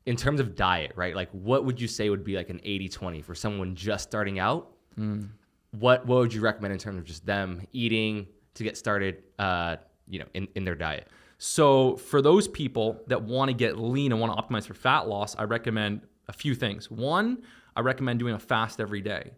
in terms of diet, right? Like what would you say would be like an 80-20 for someone just starting out? What would you recommend in terms of just them eating to get started, in their diet? So for those people that want to get lean and want to optimize for fat loss, I recommend a few things. One, I recommend doing a fast every day.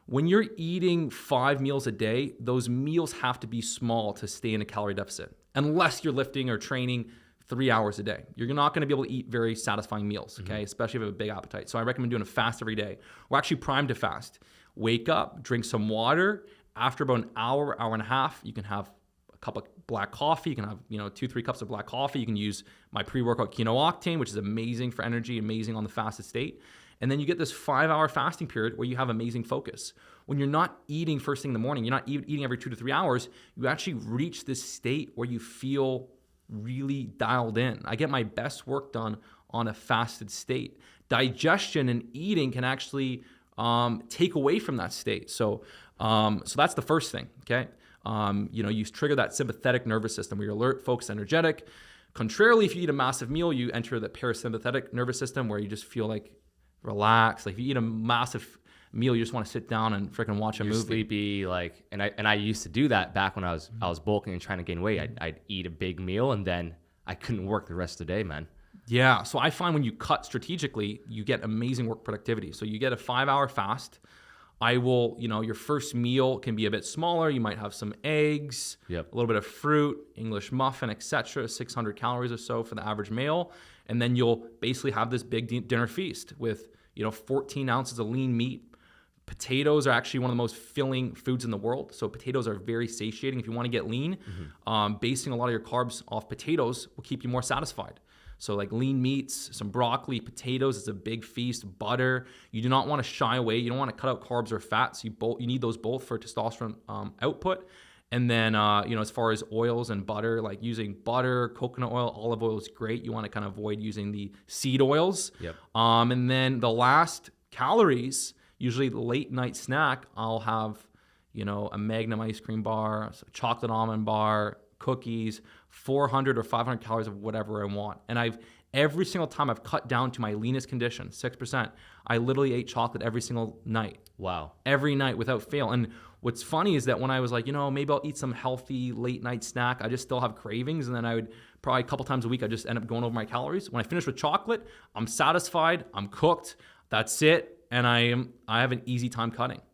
When you're eating 5 meals a day, those meals have to be small to stay in a calorie deficit, unless you're lifting or training 3 hours a day. You're not going to be able to eat very satisfying meals, okay? Especially if you have a big appetite. So I recommend doing a fast every day. We're actually primed to fast. Wake up, drink some water. After about an hour, hour and a half, you can have a cup of black coffee. You can have 2-3 cups of black coffee. You can use my pre-workout Kino-Octane, which is amazing for energy, amazing on the fasted state. And then you get this 5-hour fasting period where you have amazing focus. When you're not eating first thing in the morning, you're not eating every 2 to 3 hours, you actually reach this state where you feel really dialed in. I get my best work done on a fasted state. Digestion and eating can actually take away from that state. So that's the first thing, okay? You trigger that sympathetic nervous system where you're alert, focused, energetic. Contrarily, if you eat a massive meal, you enter the parasympathetic nervous system where you just feel like relaxed. Like if you eat a massive meal, you just want to sit down and freaking watch a movie. Sleepy, and I used to do that back when I was bulking and trying to gain weight. I'd eat a big meal and then I couldn't work the rest of the day, man. Yeah, so I find when you cut strategically, you get amazing work productivity. So you get a 5-hour fast. I will, your first meal can be a bit smaller. You might have some eggs, a little bit of fruit, English muffin, etc. 600 calories or so for the average male. And then you'll basically have this big dinner feast with, 14 ounces of lean meat. Potatoes are actually one of the most filling foods in the world. So potatoes are very satiating. If you want to get lean, basing a lot of your carbs off potatoes will keep you more satisfied. So like lean meats, some broccoli, potatoes, it's a big feast, butter. You do not want to shy away. You don't want to cut out carbs or fats. You need those both for testosterone output. And then, as far as oils and butter, like using butter, coconut oil, olive oil is great. You want to kind of avoid using the seed oils. And then the last calories, usually the late night snack, I'll have, a Magnum ice cream bar, a chocolate almond bar, cookies, 400 or 500 calories of whatever I want. And every single time I've cut down to my leanest condition, 6%, I literally ate chocolate every single night. Wow. Every night without fail. And what's funny is that when I was like, maybe I'll eat some healthy late night snack, I just still have cravings. And then I would probably a couple times a week, I just end up going over my calories. When I finish with chocolate, I'm satisfied, I'm cooked, that's it. And I have an easy time cutting.